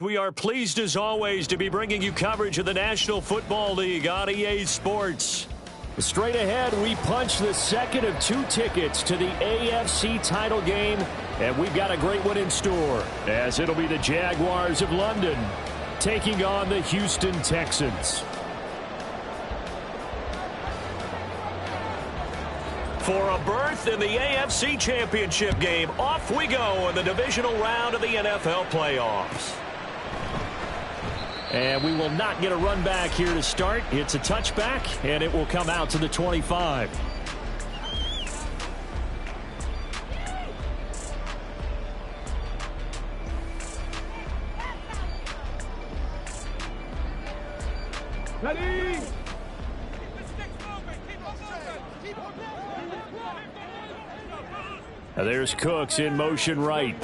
We are pleased as always to be bringing you coverage of the National Football League on EA Sports. Straight ahead, we punch the second of 2 tickets to the AFC title game, and we've got a great one in store, as it'll be the Jaguars of London taking on the Houston Texans. For a berth in the AFC Championship game, off we go in the divisional round of the NFL playoffs. And we will not get a run back here to start. It's a touchback, and it will come out to the 25. Ready? Now there's Cooks in motion right.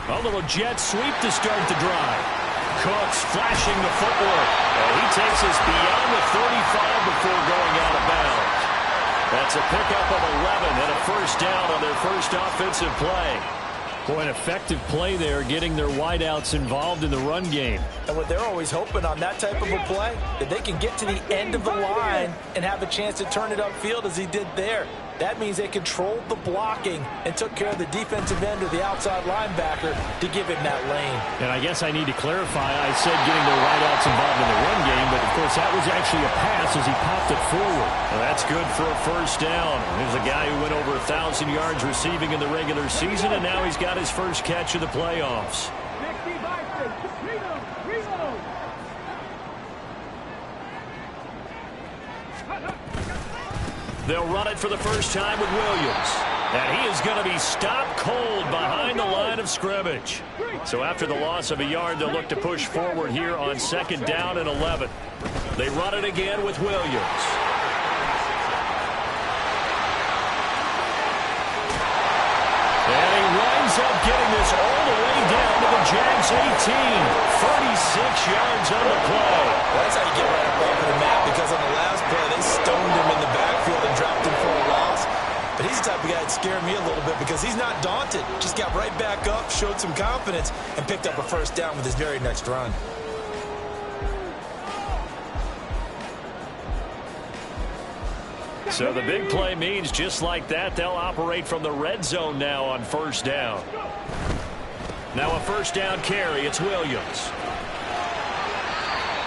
A little jet sweep to start the drive. Cooks flashing the footwork. And he takes us beyond the 35 before going out of bounds. That's a pickup of 11 and a first down on their first offensive play. Boy, an effective play there, getting their wideouts involved in the run game. And what they're always hoping on that type of a play, that they can get to the end of the line and have a chance to turn it upfield as he did there. That means they controlled the blocking and took care of the defensive end or the outside linebacker to give him that lane. And I guess I need to clarify, I said getting their wideouts involved in the run game, but of course that was actually a pass as he popped it forward. Well, that's good for a first down. Here's a guy who went over 1,000 yards receiving in the regular season, and now he's got his first catch of the playoffs. They'll run it for the first time with Williams. And he is going to be stopped cold behind the line of scrimmage. So after the loss of a yard, they'll look to push forward here on 2nd down and 11. They run it again with Williams. And he winds up getting this all the way down to the Jags 18. 36 yards on the play. That's how you get right up off of the map, because on the last play, they stoned him in the backfield and dropped him for a loss. But he's the type of guy that scared me a little bit because he's not daunted. Just got right back up, showed some confidence, and picked up a first down with his very next run. So the big play means just like that, they'll operate from the red zone now on first down. Now a first down carry, it's Williams.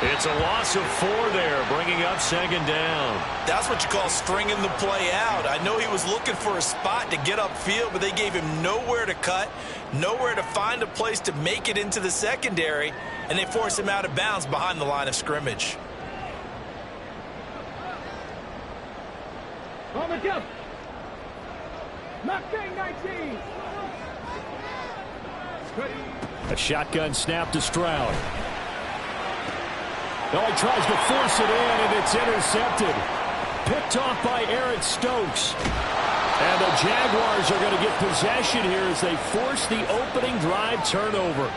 It's a loss of 4 there, bringing up 2nd down. That's what you call stringing the play out. I know he was looking for a spot to get upfield, but they gave him nowhere to cut, nowhere to find a place to make it into the secondary, and they forced him out of bounds behind the line of scrimmage. On the jump. Mustang 19. A shotgun snap to Stroud. Oh, he tries to force it in, and it's intercepted. Picked off by Eric Stokes. And the Jaguars are going to get possession here as they force the opening drive turnover.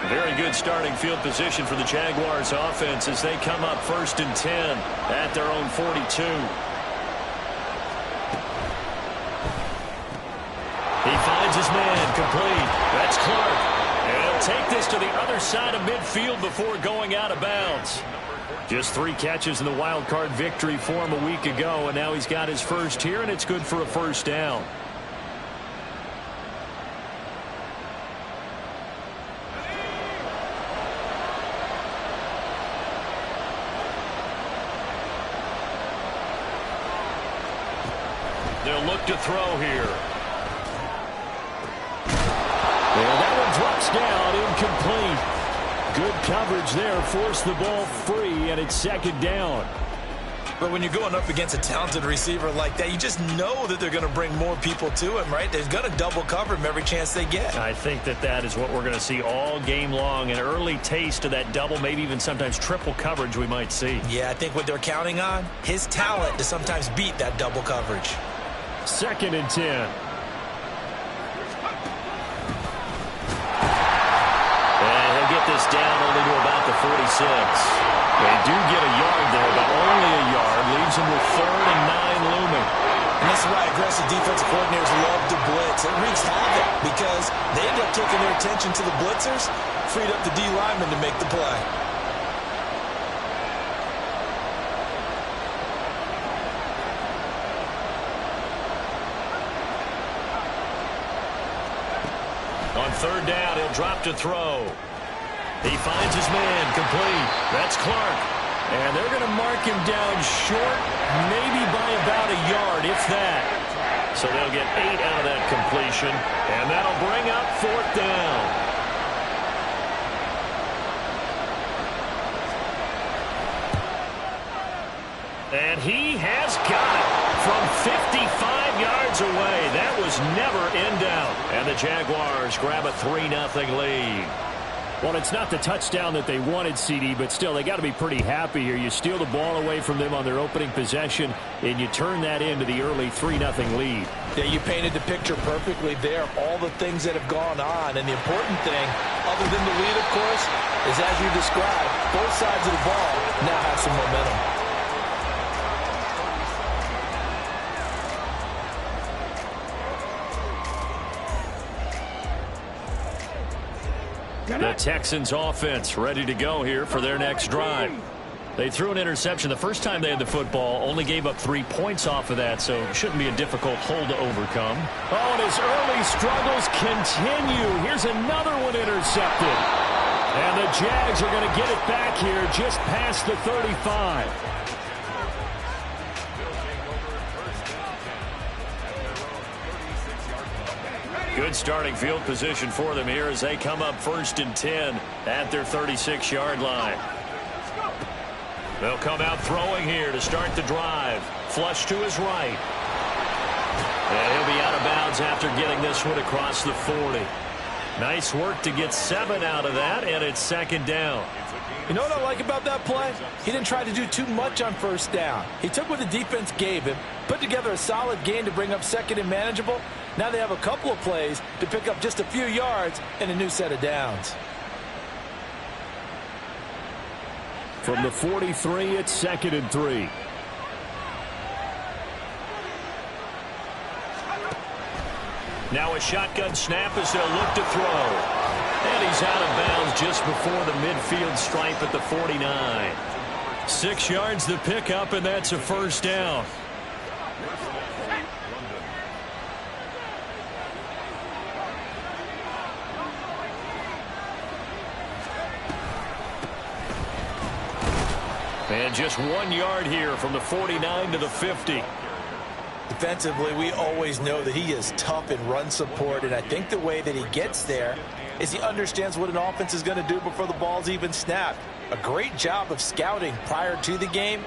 Very good starting field position for the Jaguars offense as they come up 1st and 10 at their own 42. He finds his man complete. That's Clark. And he'll take this to the other side of midfield before going out of bounds. Just 3 catches in the wild card victory for him a week ago, and now he's got his first here, and it's good for a first down. They'll look to throw here. And that one drops down, incomplete. Good coverage there, forced the ball free, and it's 2nd down. But when you're going up against a talented receiver like that, you just know that they're going to bring more people to him, right? They're going to double cover him every chance they get. I think that is what we're going to see all game long, an early taste of that double, maybe even sometimes triple coverage we might see. Yeah, I think what they're counting on, his talent to sometimes beat that double coverage. 2nd and 10. They do get a yard there, but only a yard. Leaves them with 3rd and 9 looming. And this is why aggressive defensive coordinators love to blitz. It wreaks havoc because they end up taking their attention to the blitzers, freed up the D lineman to make the play. On 3rd down, he'll drop to throw. He finds his man, complete. That's Clark. And they're going to mark him down short, maybe by about a yard, if that. So they'll get 8 out of that completion, and that'll bring up 4th down. And he has got it from 55 yards away. That was never in doubt. And the Jaguars grab a 3-0 lead. Well, it's not the touchdown that they wanted, CD, but still, they got to be pretty happy here. You steal the ball away from them on their opening possession, and you turn that into the early 3-0 lead. Yeah, you painted the picture perfectly there, all the things that have gone on. And the important thing, other than the lead, of course, is as you described, both sides of the ball now have some momentum. The Texans offense ready to go here for their next drive. They threw an interception the first time they had the football, only gave up 3 points off of that, so it shouldn't be a difficult hole to overcome. Oh, and his early struggles continue. Here's another one intercepted. And the Jags are going to get it back here just past the 35. Good starting field position for them here as they come up 1st and 10 at their 36-yard line. They'll come out throwing here to start the drive. Flush to his right. And he'll be out of bounds after getting this one across the 40. Nice work to get 7 out of that, and it's 2nd down. You know what I like about that play? He didn't try to do too much on 1st down. He took what the defense gave him, put together a solid gain to bring up 2nd and manageable. Now they have a couple of plays to pick up just a few yards and a new set of downs. From the 43, it's 2nd and 3. Now a shotgun snap as they'll look to throw. And he's out of bounds just before the midfield stripe at the 49. 6 yards to pick up, and that's a 1st down. And just 1 yard here from the 49 to the 50. Defensively, we always know that he is tough in run support, and I think the way that he gets there is he understands what an offense is going to do before the ball's even snapped. A great job of scouting prior to the game,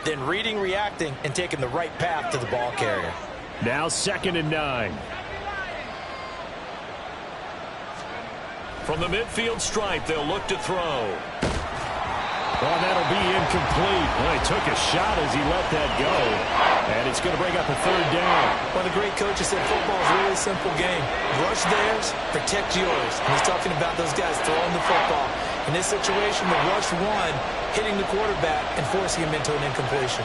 then reading, reacting, and taking the right path to the ball carrier. Now 2nd and 9. From the midfield stripe, they'll look to throw. Well, that'll be incomplete. Well, he took a shot as he let that go. And it's going to bring up a 3rd down. One of the great coaches said football is really a simple game. Rush theirs, protect yours. And he's talking about those guys throwing the football. In this situation, the rush one, hitting the quarterback and forcing him into an incompletion.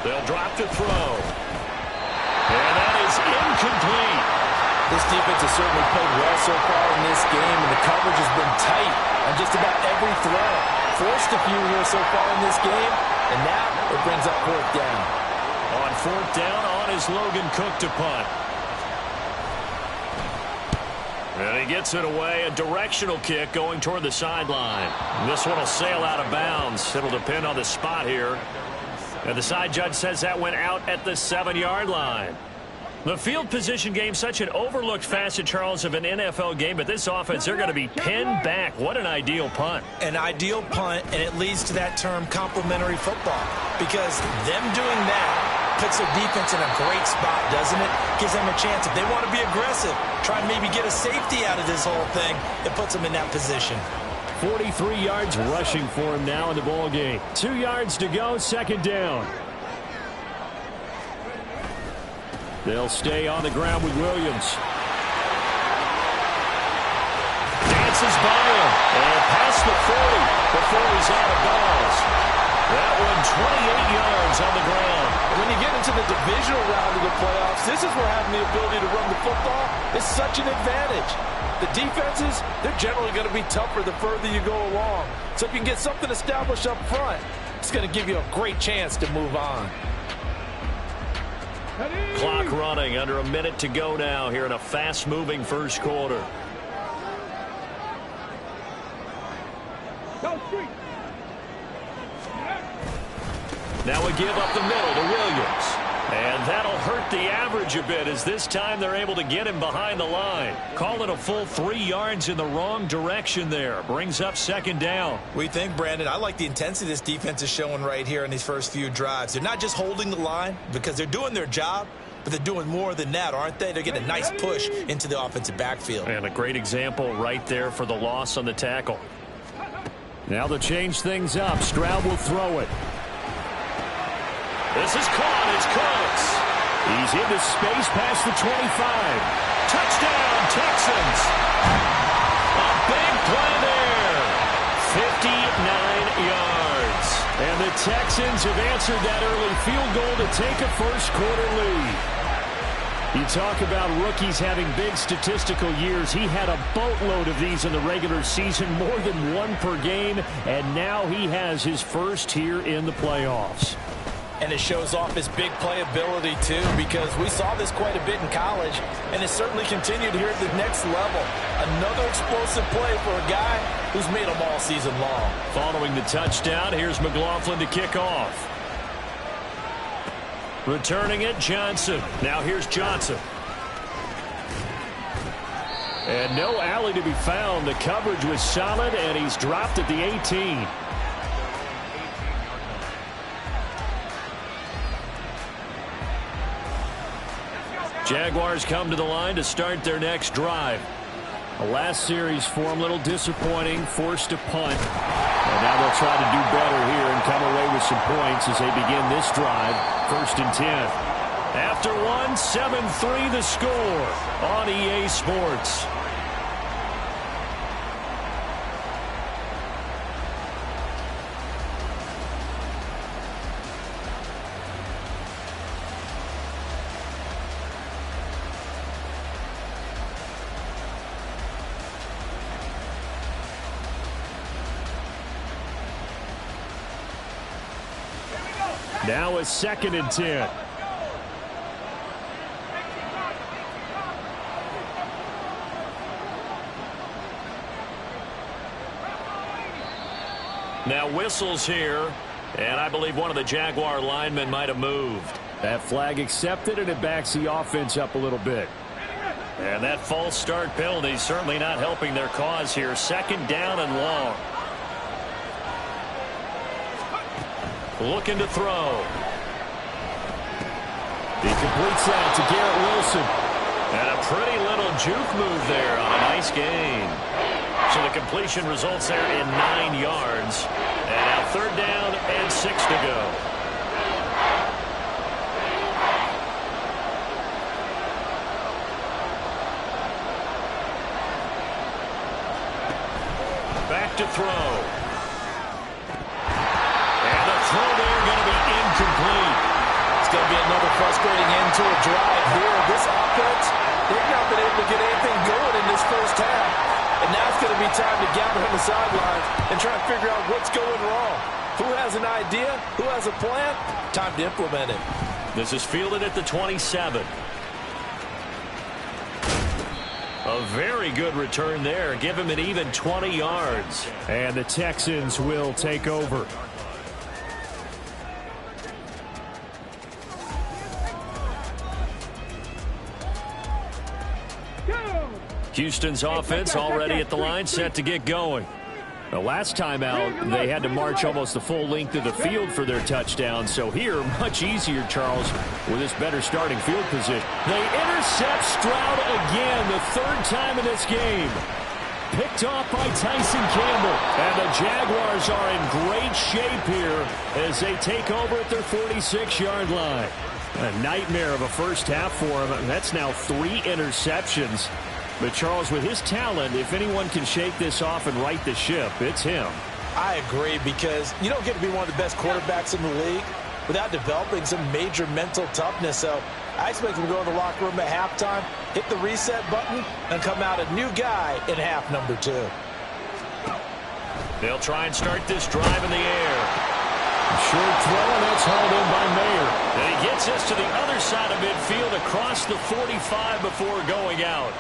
They'll drop to throw. And that is incomplete. This defense has certainly played well so far in this game, and the coverage has been tight on just about every throw. Forced a few here so far in this game, and now it brings up 4th down. On 4th down, on is Logan Cook to punt. And he gets it away, a directional kick going toward the sideline. This one will sail out of bounds. It'll depend on the spot here. And the side judge says that went out at the 7-yard line. The field position game, such an overlooked facet, Charles, of an NFL game, but this offense, they're going to be pinned back. What an ideal punt. An ideal punt, and it leads to that term complementary football, because them doing that puts their defense in a great spot, doesn't it? Gives them a chance. If they want to be aggressive, try and maybe get a safety out of this whole thing, it puts them in that position. 43 yards rushing for him now in the ball game. 2 yards to go, 2nd down. They'll stay on the ground with Williams. dances by him. And past the 40 before he's out of bounds. That one 28 yards on the ground. When you get into the divisional round of the playoffs, this is where having the ability to run the football is such an advantage. The defenses, they're generally going to be tougher the further you go along. So if you can get something established up front, it's going to give you a great chance to move on. Clock running, under a minute to go now here in a fast-moving first quarter. Now a give up the middle to Williams. And that'll hurt the average a bit as this time they're able to get him behind the line. Call it a full 3 yards in the wrong direction there. Brings up second down. We think, Brandon, I like the intensity this defense is showing right here in these first few drives. They're not just holding the line because they're doing their job, but they're doing more than that, aren't they? They're getting a nice push into the offensive backfield. And a great example right there for the loss on the tackle. Now to change things up, Stroud will throw it. This is caught. It's Cooks. He's into space past the 25. Touchdown, Texans. A big play there. 59 yards. And the Texans have answered that early field goal to take a first-quarter lead. You talk about rookies having big statistical years. He had a boatload of these in the regular season, more than one per game, and now he has his first here in the playoffs. And it shows off his big playability, too, because we saw this quite a bit in college, and it certainly continued here at the next level. Another explosive play for a guy who's made them all season long. Following the touchdown, here's McLaughlin to kick off. Returning it, Johnson. Now here's Johnson. And no alley to be found. The coverage was solid, and he's dropped at the 18. Jaguars come to the line to start their next drive. The last series for them, a little disappointing, forced to punt. And now they'll try to do better here and come away with some points as they begin this drive, 1st and 10. After one, 7-3 the score on EA Sports. Now it's 2nd and 10. Now whistles here, and I believe one of the Jaguar linemen might have moved. That flag accepted, and it backs the offense up a little bit. And that false start penalty certainly not helping their cause here. 2nd down and long. Looking to throw. He completes that to Garrett Wilson. And a pretty little juke move there on a nice gain. So the completion results there in 9 yards. And now 3rd down and 6 to go. Back to throw. Throw there going to be incomplete. It's going to be another frustrating end to a drive here. This offense, they've not been able to get anything going in this first half. And now it's going to be time to gather on the sidelines and try and figure out what's going wrong. Who has an idea? Who has a plan? Time to implement it. This is fielded at the 27. A very good return there. Give him an even 20 yards. And the Texans will take over. Houston's offense already at the line, set to get going. The last time out, they had to march almost the full length of the field for their touchdown. So here, much easier, Charles, with this better starting field position. They intercept Stroud again, the 3rd time in this game. Picked off by Tyson Campbell. And the Jaguars are in great shape here as they take over at their 46-yard line. A nightmare of a first half for them. That's now 3 interceptions. But, Charles, with his talent, if anyone can shake this off and right the ship, it's him. I agree, because you don't get to be one of the best quarterbacks in the league without developing some major mental toughness. So I expect him to go in the locker room at halftime, hit the reset button, and come out a new guy in half number 2. They'll try and start this drive in the air. Short throw, and that's hauled in by Mayer. And he gets us to the other side of midfield across the 45 before going out.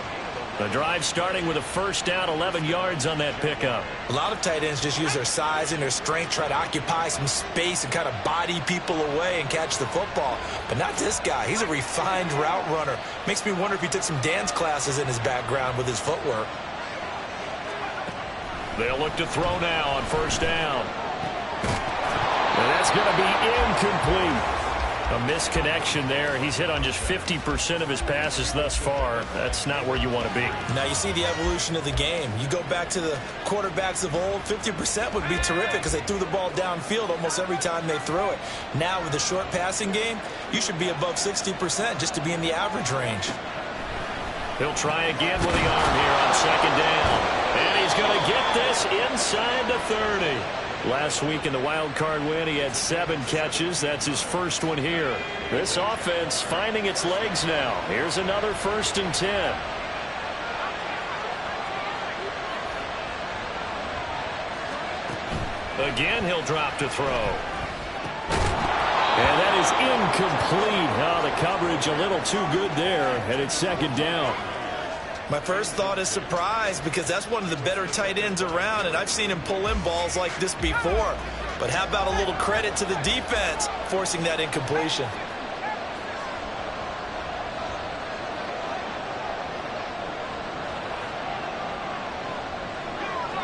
The drive starting with a first down, 11 yards on that pickup. A lot of tight ends just use their size and their strength, try to occupy some space and kind of body people away and catch the football. But not this guy. He's a refined route runner. Makes me wonder if he took some dance classes in his background with his footwork. They'll look to throw now on first down. And that's going to be incomplete. A misconnection there. He's hit on just 50% of his passes thus far. That's not where you want to be. Now you see the evolution of the game. You go back to the quarterbacks of old, 50% would be terrific because they threw the ball downfield almost every time they threw it. Now with the short passing game, you should be above 60% just to be in the average range. He'll try again with the arm here on second down. And he's going to get this inside the 30. Last week in the wild card win, he had 7 catches. That's his first one here. This offense finding its legs now. Here's another 1st and 10. Again, he'll drop to throw. And that is incomplete. Oh, the coverage a little too good there, and it's second down. My first thought is surprise, because that's one of the better tight ends around, and I've seen him pull in balls like this before. But how about a little credit to the defense forcing that incompletion?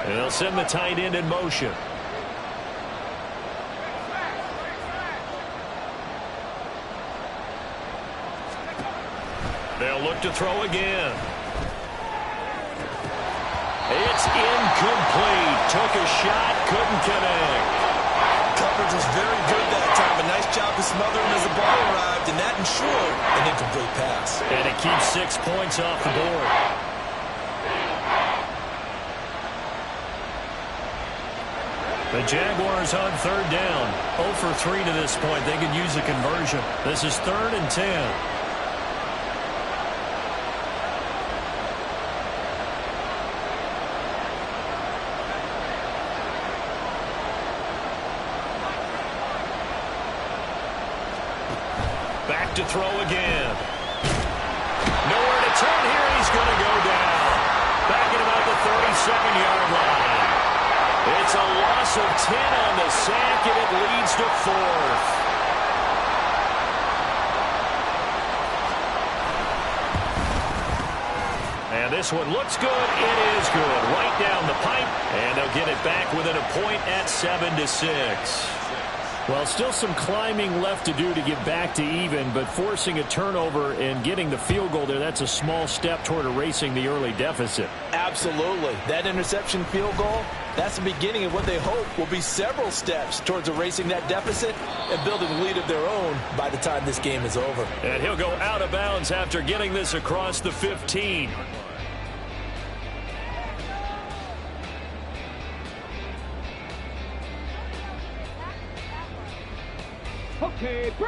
And they'll send the tight end in motion. They'll look to throw again. It's incomplete. Took a shot, couldn't connect. Coverage was very good that time. A nice job to smother him as the ball arrived, and that ensured an incomplete pass. And it keeps 6 points off the board. The Jaguars on third down. 0 for 3 to this point. They could use a conversion. This is 3rd and 10. Back to throw again. Nowhere to turn here. He's going to go down. Back at about the 37-yard line. It's a loss of 10 on the sack, and it leads to 4th. And this one looks good. It is good. Right down the pipe, and they'll get it back within a point at 7-6. Well, still some climbing left to do to get back to even, but forcing a turnover and getting the field goal there, that's a small step toward erasing the early deficit. Absolutely. That interception field goal, that's the beginning of what they hope will be several steps towards erasing that deficit and building a lead of their own by the time this game is over. And he'll go out of bounds after getting this across the 15.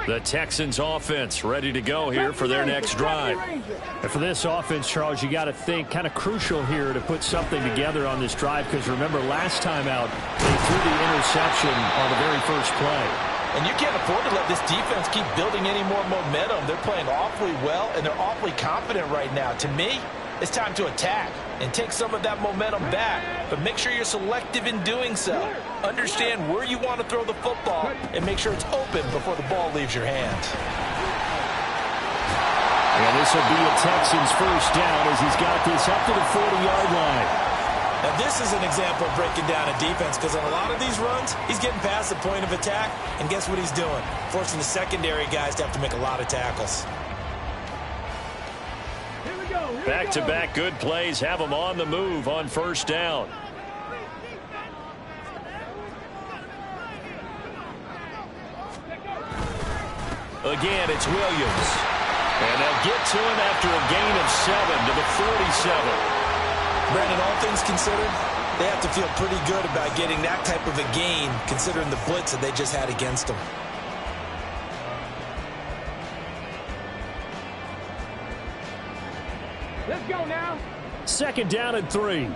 The Texans offense ready to go here for their next drive. And for this offense, Charles, you got to think kind of crucial here to put something together on this drive, because remember last time out they threw the interception on the very first play. And you can't afford to let this defense keep building any more momentum. They're playing awfully well, and they're awfully confident right now. To me, it's time to attack and take some of that momentum back, but make sure you're selective in doing so. Understand where you want to throw the football and make sure it's open before the ball leaves your hand. And this will be a Texans first down as he's got this up to the 40-yard line. Now this is an example of breaking down a defense, because on a lot of these runs, he's getting past the point of attack, and guess what he's doing? Forcing the secondary guys to have to make a lot of tackles. Back-to-back good plays have them on the move on first down. Again, it's Williams. And they'll get to him after a gain of 7 to the 47. Brandon, all things considered, they have to feel pretty good about getting that type of a gain, considering the blitz that they just had against them. Let's go now. 2nd down and 3.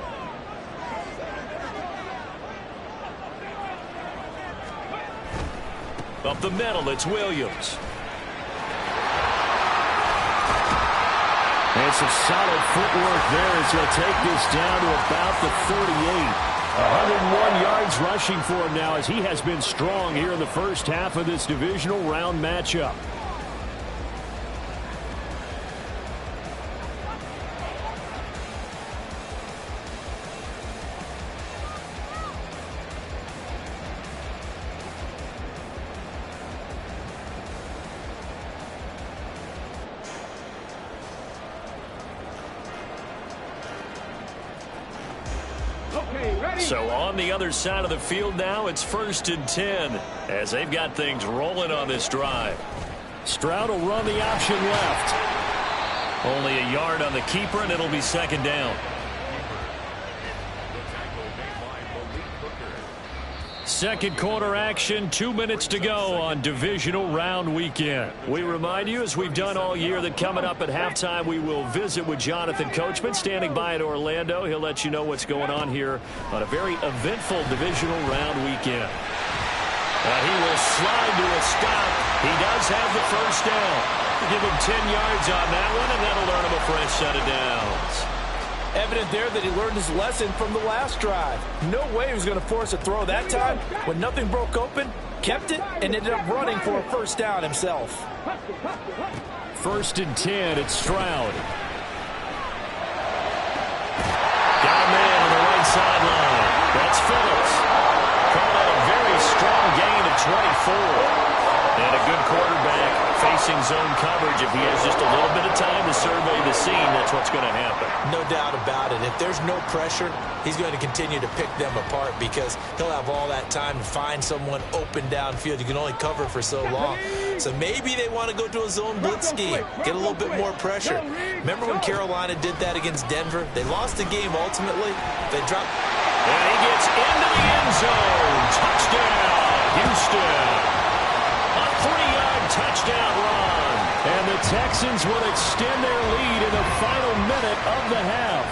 Up the middle, it's Williams. And some solid footwork there as he'll take this down to about the 38. 101 yards rushing for him now as he has been strong here in the first half of this divisional round matchup. So on the other side of the field now, it's 1st and 10 as they've got things rolling on this drive. Stroud will run the option left. Only a yard on the keeper, and it'll be 2nd down. 2nd quarter action, 2 minutes to go on divisional round weekend. We remind you, as we've done all year, that coming up at halftime, we will visit with Jonathan Coachman standing by in Orlando. He'll let you know what's going on here on a very eventful divisional round weekend. He will slide to a stop. He does have the 1st down. Give him 10 yards on that one, and that'll earn him a fresh set of downs. Evident there that he learned his lesson from the last drive. No way he was going to force a throw that time. When nothing broke open, kept it, and ended up running for a 1st down himself. 1st and 10, it's Stroud. Got a man on the right sideline. That's Phillips. Called out a very strong gain of 24. And a good quarterback facing zone coverage. If he has just a little bit of time to survey the scene, that's what's going to happen. No doubt about it. If there's no pressure, he's going to continue to pick them apart because he'll have all that time to find someone open downfield. You can only cover for so long. So maybe they want to go to a zone blitz scheme, get a little bit more pressure. Remember when Carolina did that against Denver? They lost the game ultimately. They dropped. And he gets into the end zone. Touchdown, Houston. A 3-yard touchdown run. And the Texans will extend their lead in the final minute of the half.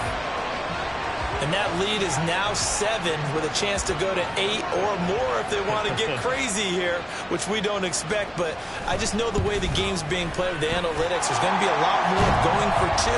And that lead is now 7 with a chance to go to 8 or more if they want to get crazy here, which we don't expect. But I just know the way the game's being played with the analytics, there's going to be a lot more going for 2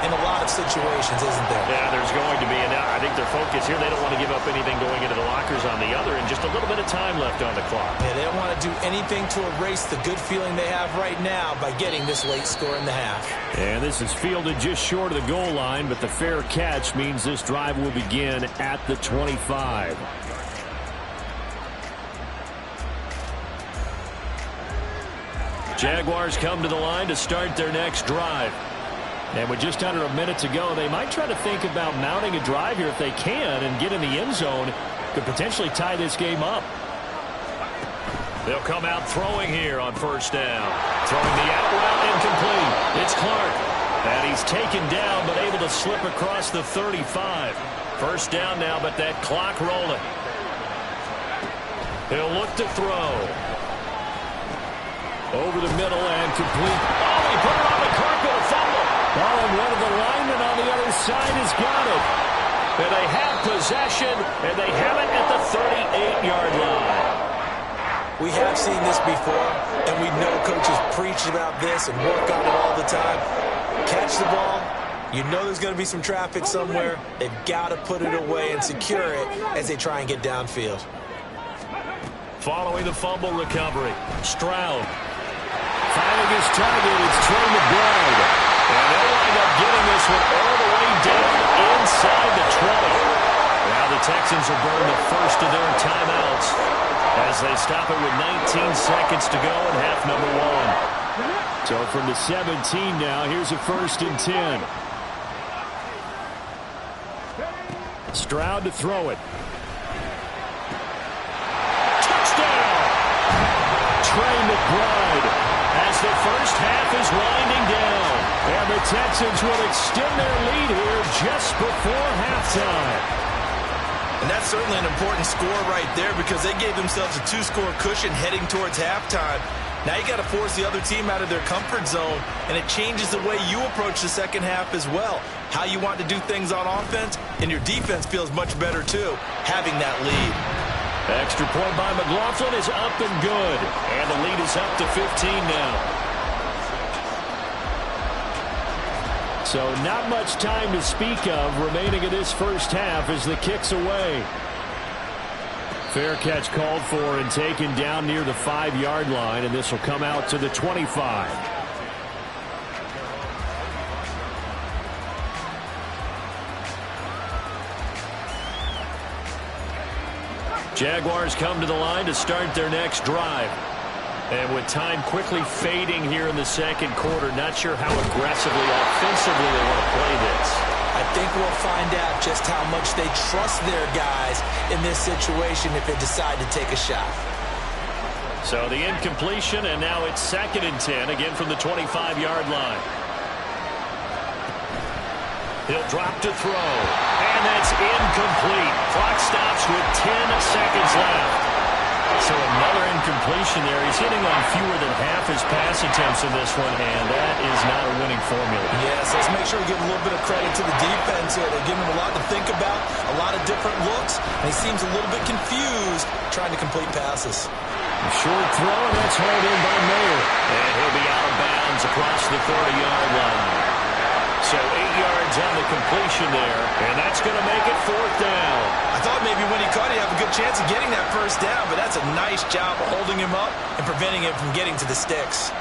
in a lot of situations, isn't there? Yeah, there's going to be. And I think their focus here, they don't want to give up anything going into the lockers on the other, and just a little bit of time left on the clock. Yeah, they don't want to do anything to erase the good feeling they have right now by getting this late score in the half. And this is fielded just short of the goal line, but the fair catch means this drive will begin at the 25. Jaguars come to the line to start their next drive. And with just under a minute to go, they might try to think about mounting a drive here if they can and get in the end zone. Could potentially tie this game up. They'll come out throwing here on 1st down. Throwing the out route incomplete. It's Clark. And he's taken down but able to slip across the 35. 1st down now, but that clock rolling. He'll look to throw. Over the middle and complete. Oh, he put it on the carpet, a fumble. Oh, and one of the linemen on the other side has got it. And they have possession, and they have it at the 38-yard line. We have seen this before, and we know coaches preach about this and work on it all the time. Catch the ball. You know there's going to be some traffic somewhere. They've got to put it away and secure it as they try and get downfield. Following the fumble recovery, Stroud. Finding his target, it's Trey McBride. And they'll wind up getting this one all the way down inside the 20. Now the Texans will burn the first of their timeouts as they stop it with 19 seconds to go in half number 1. So from the 17 now, here's a 1st and 10. Stroud to throw it. Touchdown! Trey McBride as the first half is winding down. Texans will extend their lead here just before halftime. And that's certainly an important score right there because they gave themselves a 2-score cushion heading towards halftime. Now you got to force the other team out of their comfort zone, and it changes the way you approach the second half as well. How you want to do things on offense, and your defense feels much better too, having that lead. Extra point by McLaughlin is up and good, and the lead is up to 15 now. So not much time to speak of remaining in this first half as the kick's away. Fair catch called for and taken down near the 5-yard line, and this will come out to the 25. Jaguars come to the line to start their next drive. And with time quickly fading here in the second quarter, not sure how aggressively, offensively they want to play this. I think we'll find out just how much they trust their guys in this situation if they decide to take a shot. So the incompletion, and now it's 2nd and 10, again from the 25-yard line. He'll drop to throw, and that's incomplete. Clock stops with 10 seconds left. So another incompletion there. He's hitting on fewer than half his pass attempts in this one, and that is not a winning formula. Yes, let's make sure we give a little bit of credit to the defense here. They're giving him a lot to think about, a lot of different looks, and he seems a little bit confused trying to complete passes. Short throw, and that's hauled in by Mayer. And he'll be out of bounds across the 30-yard line. So 8 yards on the completion there, and that's going to make it 4th down. I thought maybe when he caught it, he'd have a good chance of getting that first down, but that's a nice job of holding him up and preventing him from getting to the sticks.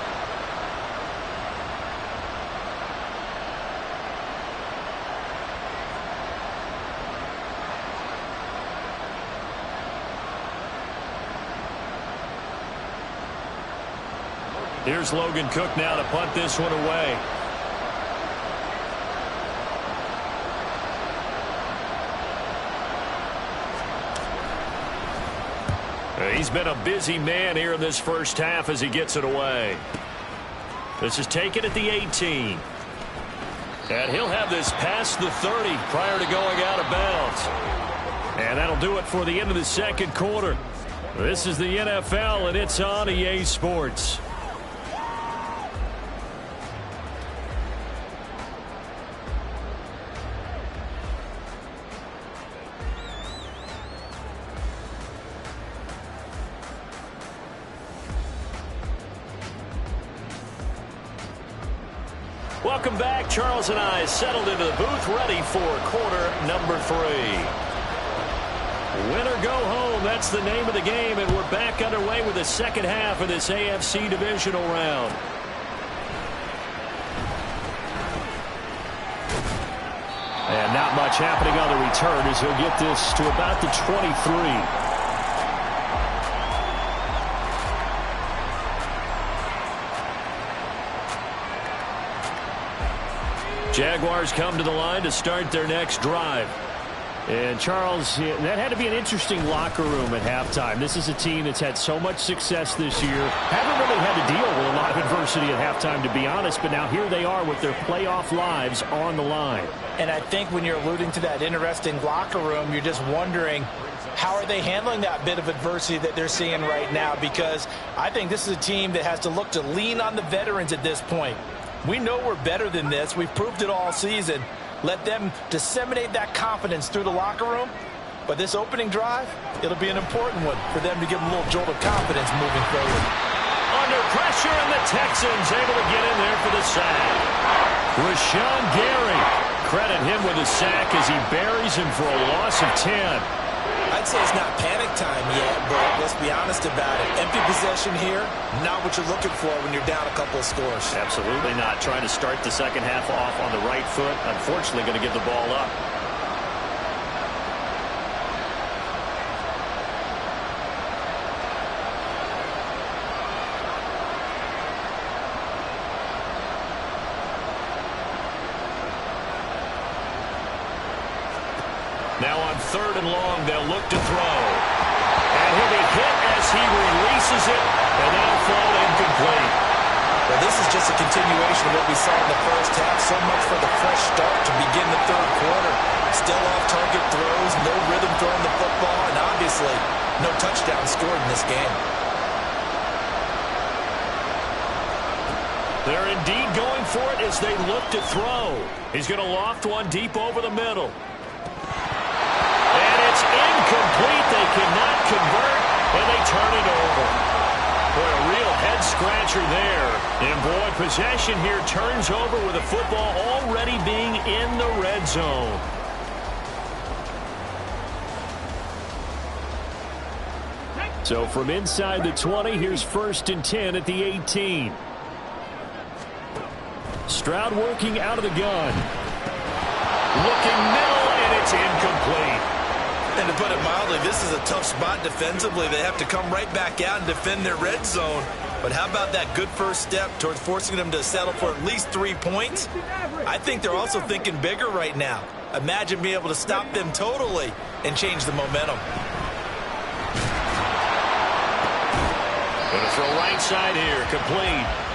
Here's Logan Cook now to punt this one away. He's been a busy man here in this first half as he gets it away. This is taken at the 18. And he'll have this past the 30 prior to going out of bounds. And that'll do it for the end of the second quarter. This is the NFL, and it's on EA Sports. Welcome back. Charles and I settled into the booth, ready for quarter number 3. Win or go home, that's the name of the game, and we're back underway with the second half of this AFC Divisional round. And not much happening on the return as he'll get this to about the 23. Jaguars come to the line to start their next drive. And Charles, that had to be an interesting locker room at halftime. This is a team that's had so much success this year. Haven't really had to deal with a lot of adversity at halftime, to be honest, but now here they are with their playoff lives on the line. And I think when you're alluding to that interesting locker room, you're just wondering, how are they handling that bit of adversity that they're seeing right now? Because I think this is a team that has to look to lean on the veterans at this point. We know we're better than this. We've proved it all season. Let them disseminate that confidence through the locker room. But this opening drive, it'll be an important one for them to give them a little jolt of confidence moving forward. Under pressure, and the Texans able to get in there for the sack. Rashawn Gary, credit him with a sack as he buries him for a loss of 10. I'd say it's not panic time yet, but let's be honest about it. Empty possession here, not what you're looking for when you're down a couple of scores. Absolutely not. Trying to start the second half off on the right foot. Unfortunately, going to give the ball up. Now on 3rd and long, they'll look to throw. And he'll be hit as he releases it, and that'll fall incomplete. Well, this is just just a continuation of what we saw in the first half. So much for the fresh start to begin the third quarter. Still off-target throws, no rhythm throwing the football, and obviously no touchdown scored in this game. They're indeed going for it as they look to throw. He's going to loft one deep over the middle. And it's incomplete. They cannot convert, and they turn it over. Boy, a real head-scratcher there. And, boy, possession here turns over with the football already being in the red zone. So from inside the 20, here's 1st and 10 at the 18. Stroud working out of the gun. Looking middle, and it's incomplete. And to put it mildly, this is a tough spot defensively. They have to come right back out and defend their red zone. But how about that good first step towards forcing them to settle for at least 3 points? I think they're also thinking bigger right now. Imagine being able to stop them totally and change the momentum. Going to throw right side here, complete.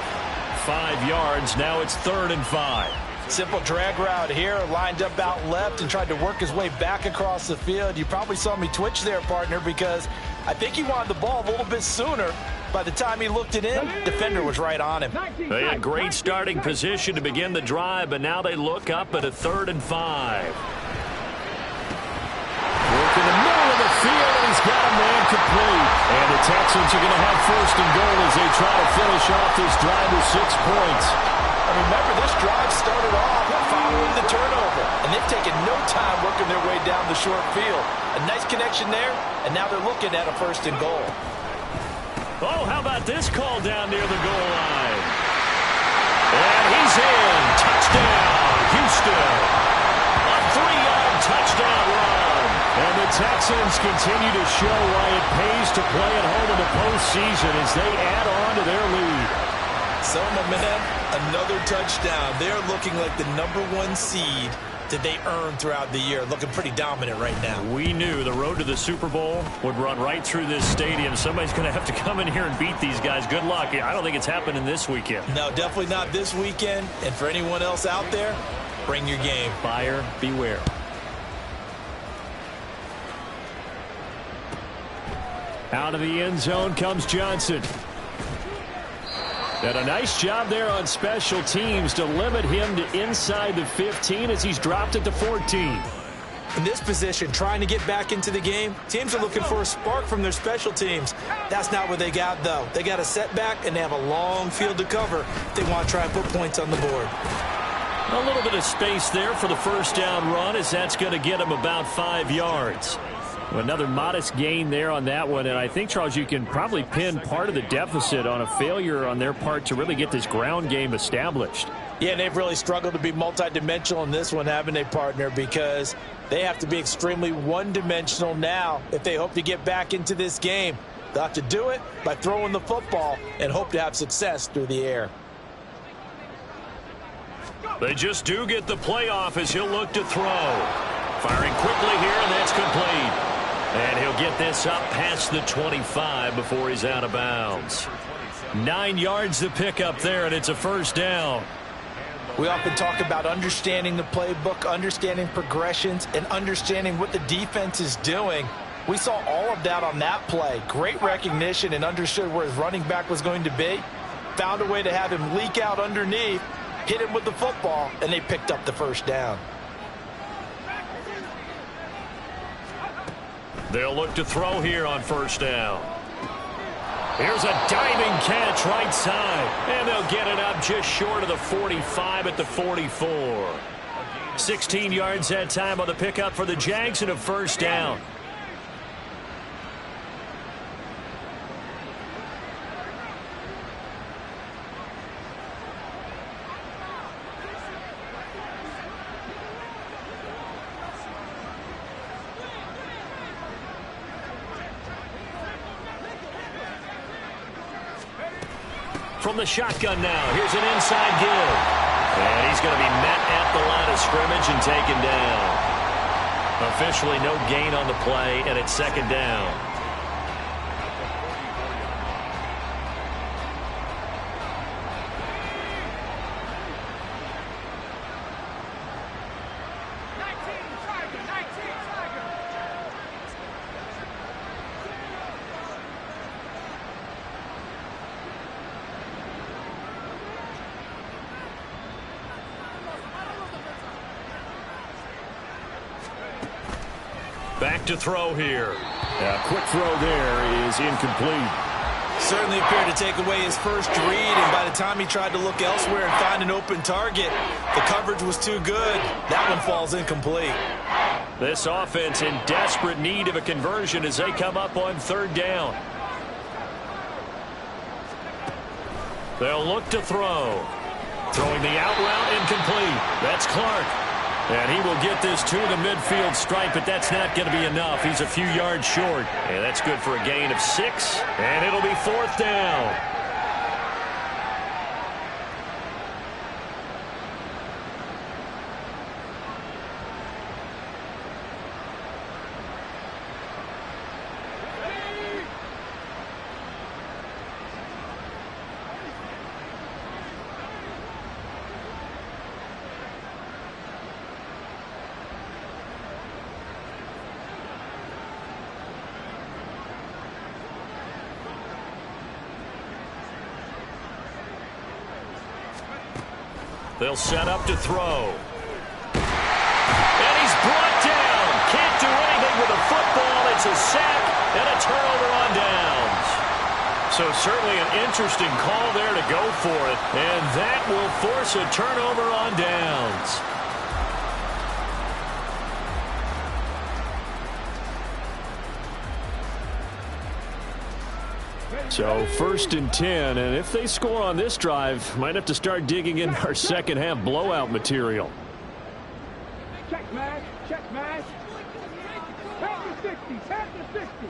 5 yards, now it's 3rd and 5. Simple drag route here, lined up out left and tried to work his way back across the field. You probably saw me twitch there, partner, because I think he wanted the ball a little bit sooner. By the time he looked it in, defender was right on him. They had great starting position to begin the drive, but now they look up at a 3rd and 5. Work in the middle of the field, and he's got a man complete. And the Texans are going to have 1st and goal as they try to finish off this drive with 6 points. And remember, this drive started off following the turnover, and they've taken no time working their way down the short field. A nice connection there, and now they're looking at a 1st and goal. Oh, how about this call down near the goal line? And he's in. Touchdown, Houston. A 3-yard touchdown run. And the Texans continue to show why it pays to play at home in the postseason as they add on to their lead. So, my man, another touchdown. They're looking like the #1 seed that they earned throughout the year. Looking pretty dominant right now. We knew the road to the Super Bowl would run right through this stadium. Somebody's going to have to come in here and beat these guys. Good luck. I don't think it's happening this weekend. No, definitely not this weekend. And for anyone else out there, bring your game. Buyer beware. Out of the end zone comes Johnson. And a nice job there on special teams to limit him to inside the 15 as he's dropped at the 14. In this position, trying to get back into the game, teams are looking for a spark from their special teams. That's not what they got, though. They got a setback, and they have a long field to cover if they want to try and put points on the board. A little bit of space there for the first down run as that's going to get him about 5 yards. Another modest gain there on that one, and I think, Charles, you can probably pin part of the deficit on a failure on their part to really get this ground game established. Yeah, and they've really struggled to be multidimensional in this one, haven't they, partner? Because they have to be extremely one-dimensional now if they hope to get back into this game. They'll have to do it by throwing the football and hope to have success through the air. They just do get the playoff as he'll look to throw. Firing quickly here, and that's complete. And he'll get this up past the 25 before he's out of bounds. 9 yards to pick up there, and it's a 1st down. We often talk about understanding the playbook, understanding progressions, and understanding what the defense is doing. We saw all of that on that play. Great recognition and understood where his running back was going to be. Found a way to have him leak out underneath, hit him with the football, and they picked up the 1st down. They'll look to throw here on 1st down. Here's a diving catch right side. And they'll get it up just short of the 45 at the 44. 16 yards that time on the pickup for the Jags and a 1st down. From the shotgun now, here's an inside give. And he's going to be met at the line of scrimmage and taken down. Officially no gain on the play, and it's 2nd down. Back to throw here. Quick throw there is incomplete. Certainly appeared to take away his first read, and by the time he tried to look elsewhere and find an open target, the coverage was too good. That one falls incomplete. This offense in desperate need of a conversion as they come up on third down. They'll look to throw. Throwing the out route, incomplete. That's Clark. And he will get this to the midfield stripe, but that's not going to be enough. He's a few yards short. And that's good for a gain of 6. And it'll be fourth down. They'll set up to throw. And he's brought down. Can't do anything with a football. It's a sack and a turnover on downs. So certainly an interesting call there to go for it. And that will force a turnover on downs. So first and 10, and if they score on this drive, might have to start digging in our second half blowout material. Check match, check match. Pass to 60, pass to 60.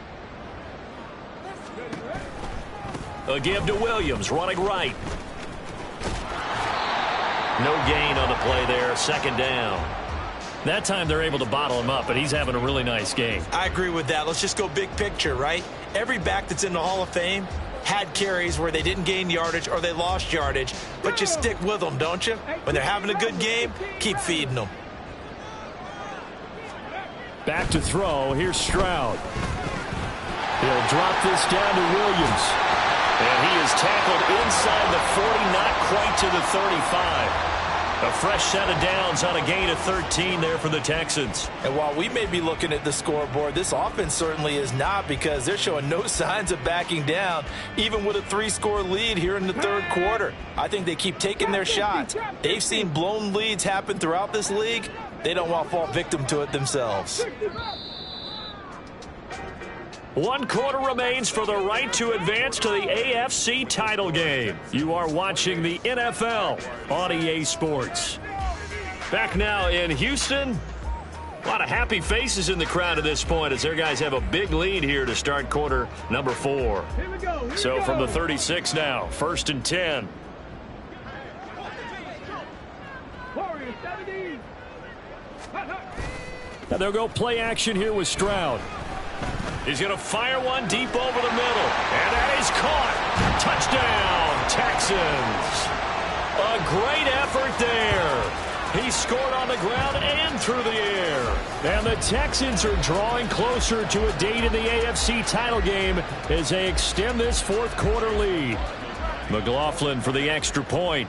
A give to Williams, running right. No gain on the play there, second down. That time they're able to bottle him up, but he's having a really nice game. I agree with that. Let's just go big picture, right? Every back that's in the Hall of Fame had carries where they didn't gain yardage or they lost yardage, but you stick with them, don't you? When they're having a good game, keep feeding them. Back to throw. Here's Stroud. He'll drop this down to Williams. And he is tackled inside the 40, not quite to the 35. A fresh set of downs on a gain of 13 there for the Texans. And while we may be looking at the scoreboard, this offense certainly is not, because they're showing no signs of backing down, even with a 3-score lead here in the third quarter. I think they keep taking their shots. They've seen blown leads happen throughout this league. They don't want to fall victim to it themselves. 1 quarter remains for the right to advance to the AFC title game. You are watching the NFL on EA Sports. Back now in Houston. A lot of happy faces in the crowd at this point as their guys have a big lead here to start quarter number 4. So from the 36 now, first and 10. Now they'll go play action here with Stroud. He's going to fire one deep over the middle. And that is caught. Touchdown, Texans. A great effort there. He scored on the ground and through the air. And the Texans are drawing closer to a date in the AFC title game as they extend this fourth quarter lead. McLaughlin for the extra point.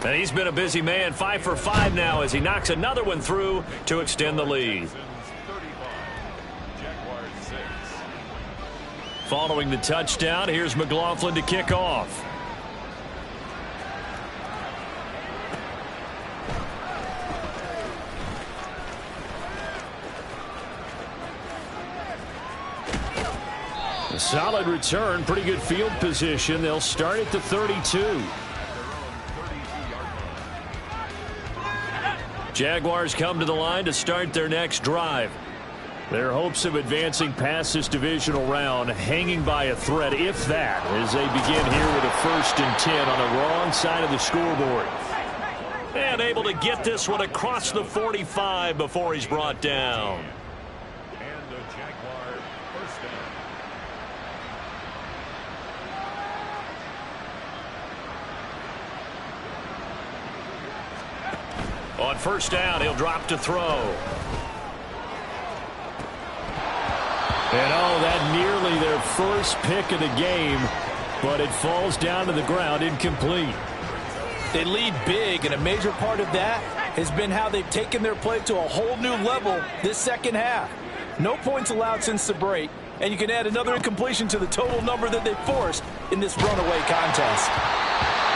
And he's been a busy man, 5 for 5 now as he knocks another one through to extend the lead. Following the touchdown, here's McLaughlin to kick off. A solid return, pretty good field position. They'll start at the 32. Jaguars come to the line to start their next drive. Their hopes of advancing past this divisional round hanging by a thread, if that, as they begin here with a first and 10 on the wrong side of the scoreboard. And able to get this one across the 45 before he's brought down. And the Jaguar first down. On first down, he'll drop to throw. And oh, that nearly their first pick of the game, but it falls down to the ground incomplete. They lead big, and a major part of that has been how they've taken their play to a whole new level this second half. No points allowed since the break, and you can add another incompletion to the total number that they forced in this runaway contest.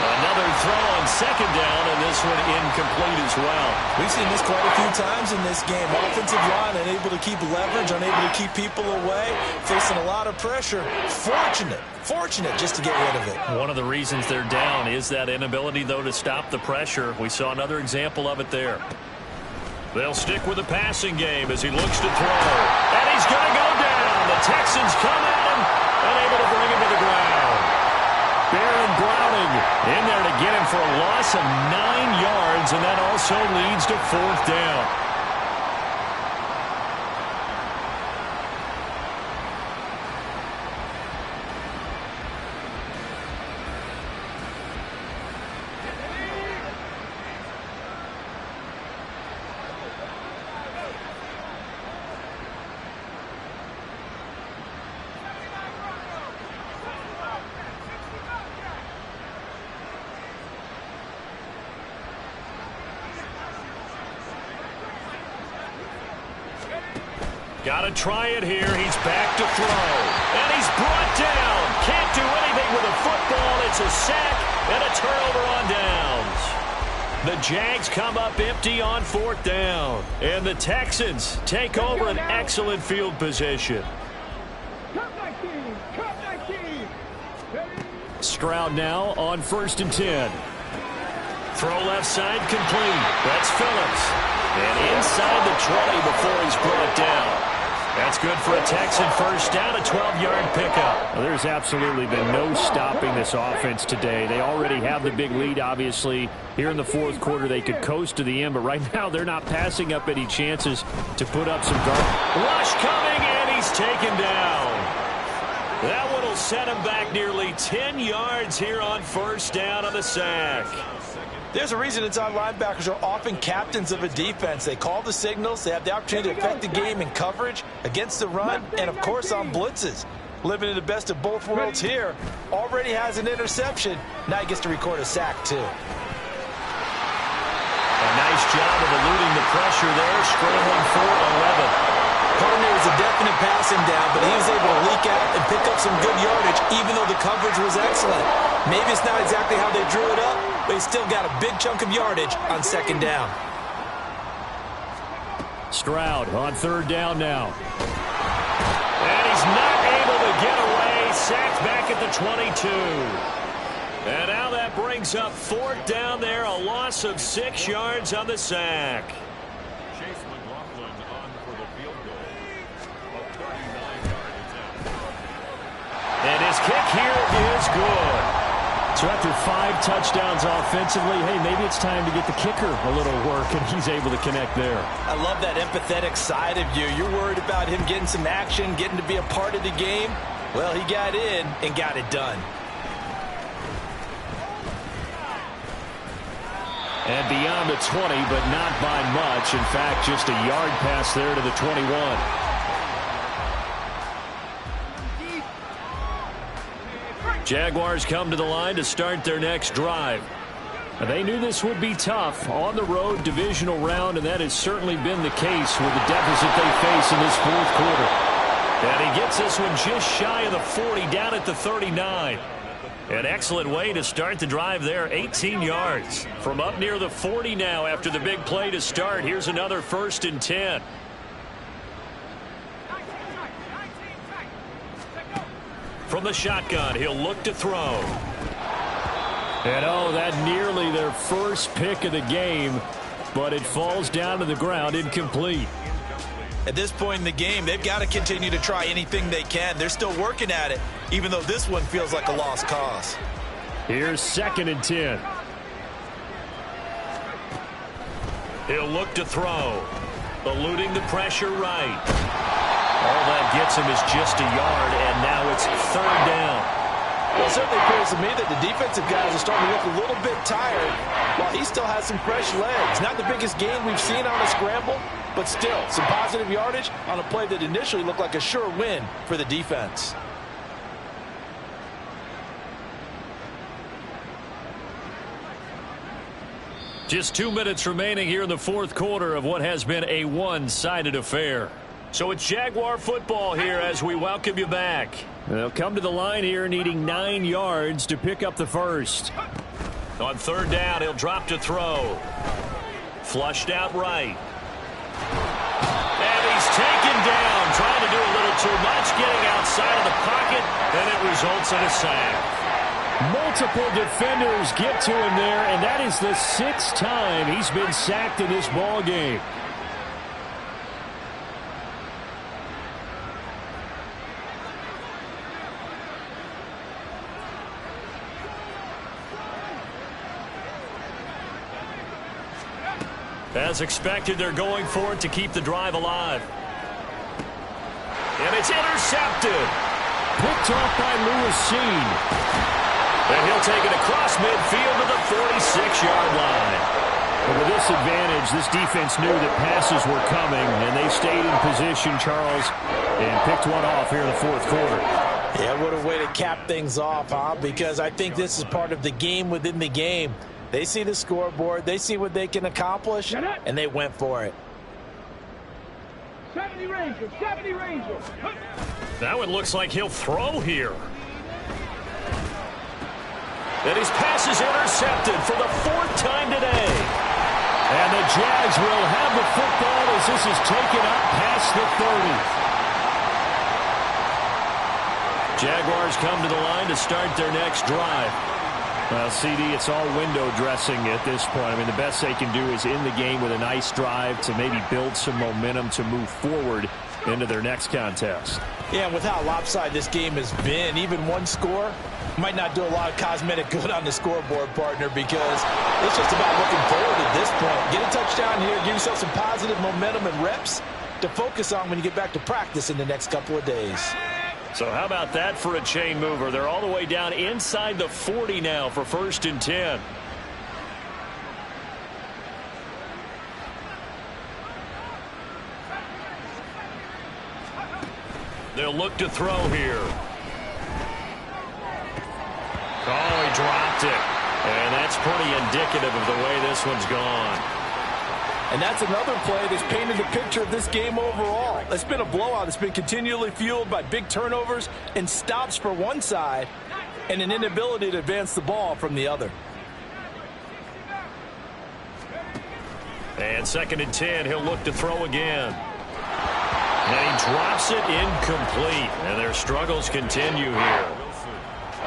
Another throw on second down, and this one incomplete as well. We've seen this quite a few times in this game. Offensive line unable to keep leverage, unable to keep people away, facing a lot of pressure. Fortunate just to get rid of it. One of the reasons they're down is that inability, though, to stop the pressure. We saw another example of it there. They'll stick with the passing game as he looks to throw. And he's going to go down. The Texans come at him, unable to bring him to the ground. Baron Browning in there to get him for a loss of 9 yards, and that also leads to fourth down. Got to try it here. He's back to throw. And he's brought down. Can't do anything with a football. It's a sack and a turnover on downs. The Jags come up empty on fourth down. And the Texans take over an excellent field position. Stroud now on 1st and 10. Throw left side complete. That's Phillips. And inside the 20 before he's brought down. That's good for a Texan first down, a 12-yard pickup. Well, there's absolutely been no stopping this offense today. They already have the big lead, obviously. Here in the fourth quarter, they could coast to the end, but right now they're not passing up any chances to put up some guard. Rush coming, and he's taken down. That one will set him back nearly 10 yards here on first down on the sack. There's a reason inside linebackers are often captains of a defense. They call the signals. They have the opportunity to affect the game in coverage, against the run, and, of course, on blitzes. Living in the best of both worlds here. Already has an interception. Now he gets to record a sack, too. A nice job of eluding the pressure there, scrambling for 11. Partner was a definite passing down, but he was able to leak out and pick up some good yardage, even though the coverage was excellent. Maybe it's not exactly how they drew it up, but he still got a big chunk of yardage on second down. Stroud on third down now. And he's not able to get away. Sacked back at the 22. And now that brings up fourth down there. A loss of 6 yards on the sack. And his kick here is good. So after 5 touchdowns offensively, hey, maybe it's time to get the kicker a little work, and he's able to connect there. I love that empathetic side of you. You're worried about him getting some action, getting to be a part of the game. Well, he got in and got it done. And beyond the 20, but not by much. In fact, just a yard pass there to the 21. Jaguars come to the line to start their next drive. They knew this would be tough on the road divisional round, and that has certainly been the case with the deficit they face in this fourth quarter. And he gets this one just shy of the 40, down at the 39. An excellent way to start the drive there, 18 yards. From up near the 40 now after the big play to start. Here's another 1st and 10. From the shotgun, he'll look to throw. And oh, that nearly their first pick of the game, but it falls down to the ground, incomplete. At this point in the game, they've got to continue to try anything they can. They're still working at it, even though this one feels like a lost cause. Here's 2nd and 10. He'll look to throw. Eluding the pressure right. All that gets him is just a yard, and now it's 3rd down. Well, it certainly appears to me that the defensive guys are starting to look a little bit tired, while he still has some fresh legs. Not the biggest gain we've seen on a scramble, but still some positive yardage on a play that initially looked like a sure win for the defense. Just 2 minutes remaining here in the fourth quarter of what has been a one-sided affair. So it's Jaguar football here as we welcome you back. They'll come to the line here needing 9 yards to pick up the first. On third down, he'll drop to throw. Flushed out right. And he's taken down, trying to do a little too much, getting outside of the pocket, and it results in a sack. Multiple defenders get to him there, and that is the 6th time he's been sacked in this ball game. As expected, they're going for it to keep the drive alive. And it's intercepted. Picked off by Lewis. And he'll take it across midfield to the 46-yard line. But with this advantage, this defense knew that passes were coming, and they stayed in position, Charles, and picked one off here in the fourth quarter. Yeah, what a way to cap things off, huh? Because I think this is part of the game within the game. They see the scoreboard, they see what they can accomplish, and they went for it. 70 Rangers, 70 Rangers. That one looks like he'll throw here. And his pass is intercepted for the 4th time today. And the Jags will have the football as this is taken up past the 30. Jaguars come to the line to start their next drive. Well, CD, it's all window dressing at this point. I mean, the best they can do is in the game with a nice drive to maybe build some momentum to move forward into their next contest. Yeah, and with how lopsided this game has been, even one score might not do a lot of cosmetic good on the scoreboard, partner, because it's just about looking forward at this point. Get a touchdown here, give yourself some positive momentum and reps to focus on when you get back to practice in the next couple of days. So how about that for a chain mover? They're all the way down inside the 40 now for 1st and 10. They'll look to throw here. Oh, he dropped it. And that's pretty indicative of the way this one's gone. And that's another play that's painted the picture of this game overall. It's been a blowout. It's been continually fueled by big turnovers and stops for one side and an inability to advance the ball from the other. And 2nd and 10, he'll look to throw again. And he drops it incomplete. And their struggles continue here.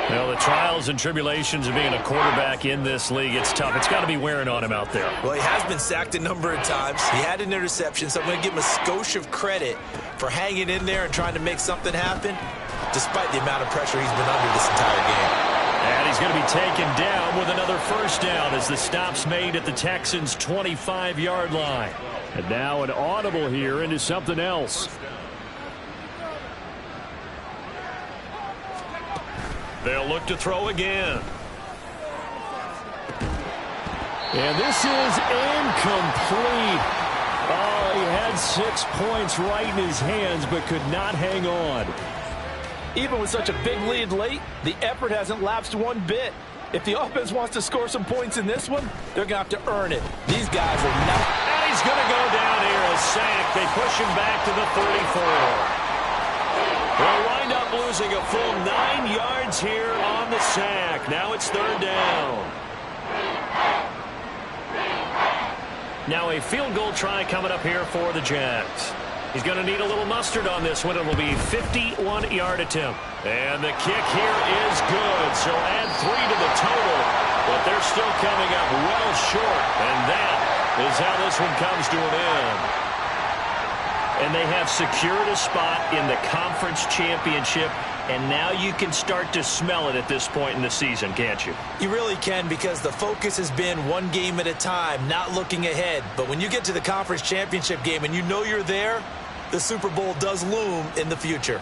Well, the trials and tribulations of being a quarterback in this league, it's tough. It's got to be wearing on him out there. Well, he has been sacked a number of times. He had an interception, so I'm going to give him a skosh of credit for hanging in there and trying to make something happen, despite the amount of pressure he's been under this entire game. And he's going to be taken down with another 1st down as the stop's made at the Texans' 25-yard line. And now an audible here into something else. They'll look to throw again. And this is incomplete. Oh, he had 6 points right in his hands, but could not hang on. Even with such a big lead late, the effort hasn't lapsed one bit. If the offense wants to score some points in this one, they're going to have to earn it. These guys are not. And he's going to go down here, a sack. They push him back to the 34. They'll wind up losing a full 9 yards here on the sack. Now it's 3rd down. Now a field goal try coming up here for the Jags. He's going to need a little mustard on this one. It will be a 51-yard attempt. And the kick here is good. So add 3 to the total. But they're still coming up well short. And that is how this one comes to an end. And they have secured a spot in the conference championship. And now you can start to smell it at this point in the season, can't you? You really can, because the focus has been one game at a time, not looking ahead. But when you get to the conference championship game and you know you're there, the Super Bowl does loom in the future.